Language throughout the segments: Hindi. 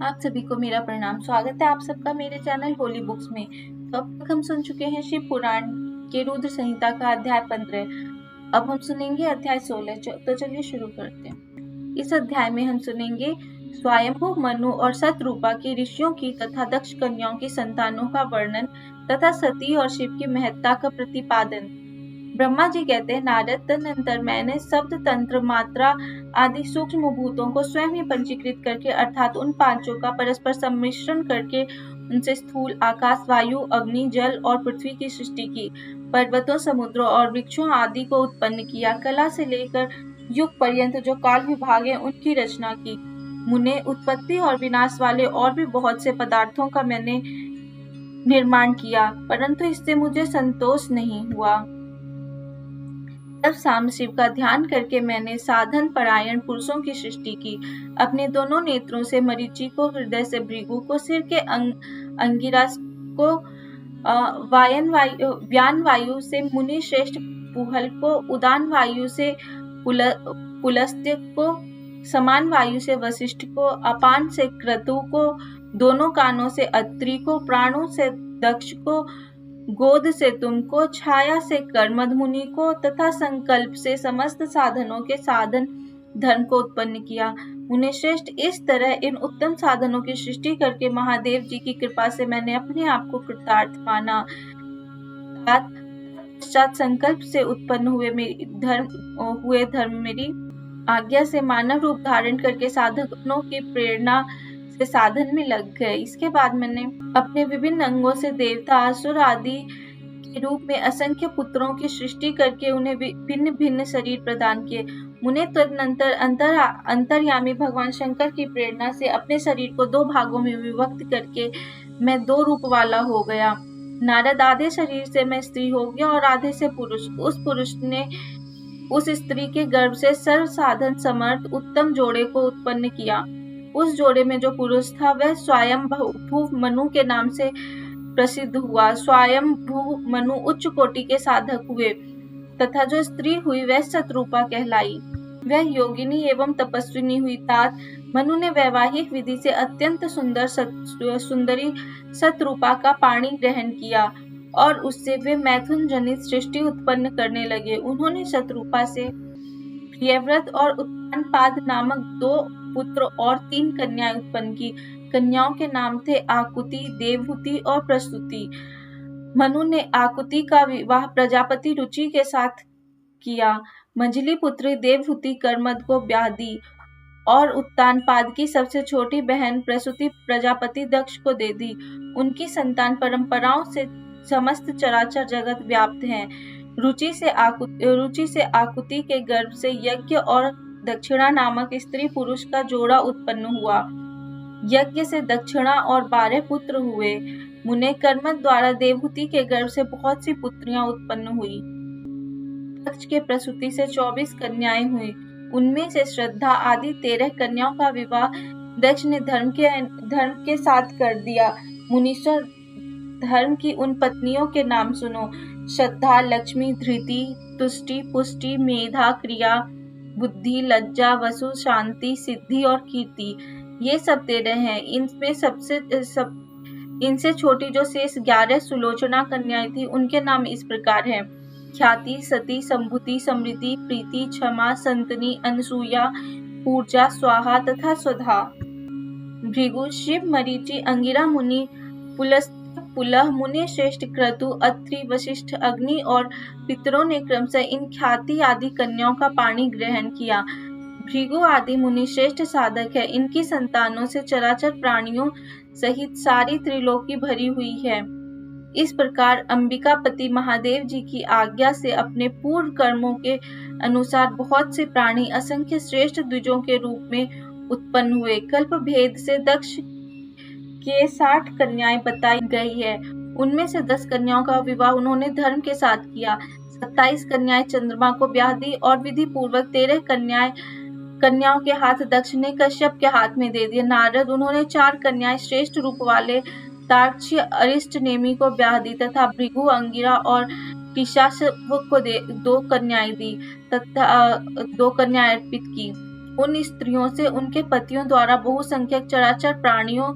आप सभी को मेरा प्रणाम। स्वागत है आप सबका मेरे चैनल होली बुक्स में। तो अब तक हम सुन चुके हैं शिव पुराण के रुद्र संहिता का अध्याय 15। अब हम सुनेंगे अध्याय 16। तो चलिए शुरू करते हैं। इस अध्याय में हम सुनेंगे स्वयंभू मनु और सतरूपा की ऋषियों की तथा दक्ष कन्याओं की संतानों का वर्णन तथा सती और शिव की महत्ता का प्रतिपादन। ब्रह्मा जी कहते हैं, नारद, तदनंतर मैंने शब्द, तंत्र, मात्रा आदि सूक्ष्म भूतों को स्वयं ही पंजीकृत करके अर्थात उन पांचों का परस्पर सम्मिश्रण करके उनसे स्थूल आकाश, वायु, अग्नि, जल और पृथ्वी की सृष्टि की। पर्वतों, समुद्रों और वृक्षों आदि को उत्पन्न किया। कला से लेकर युग पर्यंत जो काल विभाग है उनकी रचना की। मुने उत्पत्ति और विनाश वाले और भी बहुत से पदार्थों का मैंने निर्माण किया, परंतु इससे मुझे संतोष नहीं हुआ। तब साम शिव का ध्यान करके मैंने साधन परायण पुरुषों की सृष्टि की। अपने दोनों नेत्रों से मरीचि को, हृदय से भृगु को, सिर के अंगिरास को, व्यान वायु से मुनि श्रेष्ठ पुहल को, उदान वायु से पुलस्त्य को, समान वायु से वशिष्ठ को, अपान से क्रतु को, दोनों कानों से अत्रि को, प्राणों से दक्ष को, गोद से तुमको, छाया से कर्मद मुनि को तथा संकल्प से समस्त साधनों के साधन धर्म को उत्पन्न किया। मुनि श्रेष्ठ, इस तरह इन उत्तम साधनों की सृष्टि करके महादेव जी की कृपा से मैंने अपने आप को कृतार्थ माना। पश्चात संकल्प से उत्पन्न हुए धर्म मेरी आज्ञा से मानव रूप धारण करके साधनों की प्रेरणा से साधन में लग गए। इसके बाद मैंने अपने विभिन्न अंगों से देवता, असुर आदि के रूप में असंख्य पुत्रों की सृष्टि करके उन्हें भिन्न भिन्न शरीर प्रदान किए। मुने तदनंतर अंतर्यामी भगवान शंकर की प्रेरणा से अपने शरीर को 2 भागों में विभक्त करके मैं 2 रूप वाला हो गया। नारद, आधे शरीर से मैं स्त्री हो गया और आधे से पुरुष। उस पुरुष ने उस स्त्री के गर्भ से सर्व साधन समर्थ उत्तम जोड़े को उत्पन्न किया। उस जोड़े में जो पुरुष था वह स्वयंभू मनु के नाम से प्रसिद्ध हुआ। स्वयंभू मनु उच्च कोटि के साधक हुए तथा जो स्त्री हुई वह सतरूपा कहलाई। वह योगिनी एवं तपस्विनी हुई। तात मनु ने वैवाहिक विधि से अत्यंत सुंदरी सतरूपा का पाणी ग्रहण किया और उससे वे मैथुन जनित सृष्टि उत्पन्न करने लगे। उन्होंने शतरूपा से प्रियव्रत और उत्तानपाद नामक 2 पुत्र और 3 कन्याएं उत्पन्न की। कन्याओं के नाम थे आकुति, देवहूति और प्रसूति। मनु ने आकुति का विवाह प्रजापति रुचि के साथ किया। मंझली पुत्री देवहूति कर्मद को ब्याह दी और उत्तानपाद की सबसे छोटी बहन प्रसूति प्रजापति दक्ष को दे दी। उनकी संतान परंपराओं से समस्त चराचर जगत व्याप्त है। रुचि से आकुति के गर्भ से यज्ञ और दक्षिणा नामक स्त्री पुरुष का जोड़ा उत्पन्न हुआ। यज्ञ से दक्षिणा और 12 पुत्र हुए। मुने कर्मद द्वारा देवहूति के गर्भ से बहुत सी पुत्रियां उत्पन्न हुई। दक्ष के प्रसूति से 24 कन्याएं हुई। उनमें से श्रद्धा आदि 13 कन्याओं का विवाह दक्ष ने धर्म के साथ कर दिया। मुनीश्वर, धर्म की उन पत्नियों के नाम सुनो: श्रद्धा, लक्ष्मी, धृति, तुष्टि, पुष्टि, मेधा, क्रिया, बुद्धि, लज्जा, वसु, शांति, सिद्धि और कीर्ति। ये सब 13 हैं। इनसे छोटी जो शेष 11 सुलोचना कन्याएं थी उनके नाम इस प्रकार हैं: ख्याति, सती, संभूति, समृद्धि, प्रीति, क्षमा, संतनी, अनसूया, पूर्जा, स्वाहा तथा स्वधा। भृगु, शिव, मरीचि, अंगिरा मुनि, पुलह मुनि श्रेष्ठ, क्रतु, अत्रि, वशिष्ठ, अग्नि और पितरों ने क्रमशः इन ख्याति आदि कन्याओं का पाणी ग्रहण किया। भृगु आदि मुनि श्रेष्ठ साधक है। इनकी संतानों से चराचर प्राणियों सहित सारी त्रिलोकी भरी हुई है। इस प्रकार अंबिकापति महादेव जी की आज्ञा से अपने पूर्व कर्मों के अनुसार बहुत से प्राणी असंख्य श्रेष्ठ द्विजों के रूप में उत्पन्न हुए। कल्प भेद से दक्ष के 60 कन्याएं बताई गई है। उनमें से 10 कन्याओं का विवाह उन्होंने धर्म के साथ किया। 27 कन्याएं चंद्रमा को ब्याह दी और विधि पूर्वक 13 कन्याओं के हाथ दक्ष ने कश्यप के हाथ में दे दिए। नारद, उन्होंने 4 कन्याएं श्रेष्ठ रूप वाले तार्क्ष्य अरिष्ट नेमि को ब्याह दी तथा भृगु, अंगिरा और किशाश्व को 2 कन्याएं दी तथा 2 कन्याएं अर्पित की। उन स्त्रियों से उनके पतियों द्वारा बहुसंख्यक चराचर प्राणियों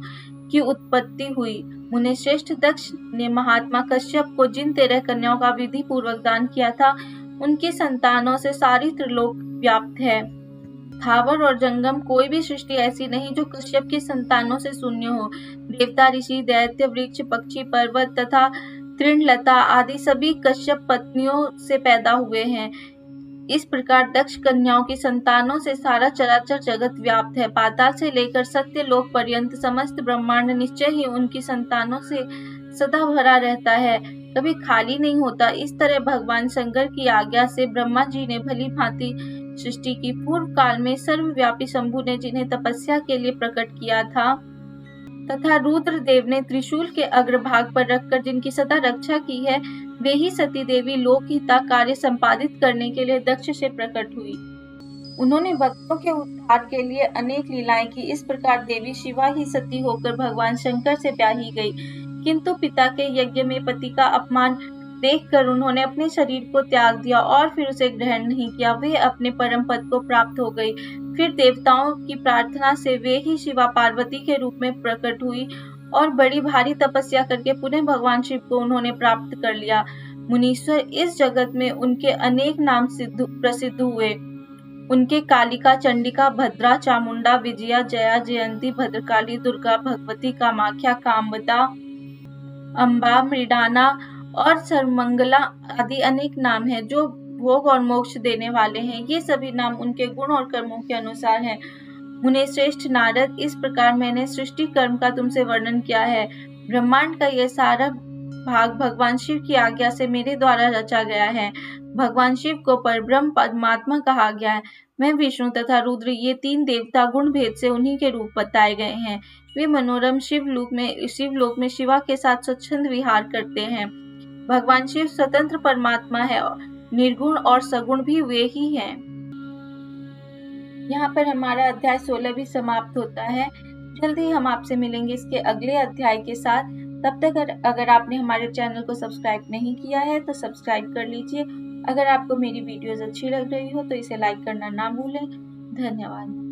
की उत्पत्ति हुई। मुनिश्रेष्ठ दक्ष ने महात्मा कश्यप को जिन 13 कन्याओं का विधि पूर्वक दान किया था, उनकी संतानों से सारी त्रिलोक व्याप्त है। स्थावर और जंगम कोई भी सृष्टि ऐसी नहीं जो कश्यप की संतानों से शून्य हो। देवता, ऋषि, दैत्य, वृक्ष, पक्षी, पर्वत तथा तृणलता आदि सभी कश्यप पत्नियों से पैदा हुए हैं। इस प्रकार दक्ष कन्याओं की संतानों से सारा चराचर जगत व्याप्त है। पाताल से लेकर सत्यलोक पर्यंत समस्त ब्रह्मांड निश्चय ही उनकी संतानों से सदा भरा रहता है, कभी खाली नहीं होता। इस तरह भगवान शंकर की आज्ञा से ब्रह्मा जी ने भली भांति सृष्टि की। पूर्व काल में सर्वव्यापी शंभु ने जिन्हें तपस्या के लिए प्रकट किया था तथा रुद्र देव ने त्रिशूल के अग्रभाग पर रखकर जिनकी सदा रक्षा की है, वे ही सती देवी लोकहिता कार्य संपादित करने के लिए दक्ष से प्रकट हुई। उन्होंने भक्तों के उद्धार के लिए अनेक लीलाएं की। इस प्रकार देवी शिवा ही सती होकर भगवान शंकर से ब्याही गई, किंतु पिता के यज्ञ में पति का अपमान देखकर उन्होंने अपने शरीर को त्याग दिया और फिर उसे ग्रहण नहीं किया। वे अपने परम पद को प्राप्त हो गई। फिर देवताओं की प्रार्थना से वे ही शिवा पार्वती के रूप में प्रकट हुई और बड़ी भारी तपस्या करके पुनः भगवान शिव को उन्होंने प्राप्त कर लिया। मुनीश्वर इस जगत में उनके अनेक नाम प्रसिद्ध हुए। उनके कालिका, चंडिका, भद्रा, चामुंडा, विजया, जया, जयंती, भद्रकाली, दुर्गा, भगवती, कामाख्या, कामदा, अम्बा, मृडाना और सर्वमंगला आदि अनेक नाम हैं जो भोग और मोक्ष देने वाले हैं। ये सभी नाम उनके गुण और कर्मों के अनुसार हैं। मुनिश्रेष्ठ नारद, इस प्रकार मैंने सृष्टि कर्म का तुमसे वर्णन किया है। ब्रह्मांड का यह सारा भाग भगवान शिव की आज्ञा से मेरे द्वारा रचा गया है। भगवान शिव को परब्रह्म परमात्मा कहा गया है। मैं विष्णु तथा रुद्र ये 3 देवता गुण भेद से उन्हीं के रूप बताए गए हैं। वे मनोरम शिवलोक में शिवा के साथ स्वच्छंद विहार करते हैं। भगवान शिव स्वतंत्र परमात्मा है, निर्गुण और सगुण भी वे ही हैं। यहाँ पर हमारा अध्याय 16 भी समाप्त होता है। जल्दी ही हम आपसे मिलेंगे इसके अगले अध्याय के साथ। तब तक अगर आपने हमारे चैनल को सब्सक्राइब नहीं किया है तो सब्सक्राइब कर लीजिए। अगर आपको मेरी वीडियोस अच्छी लग रही हो तो इसे लाइक करना ना भूलें। धन्यवाद।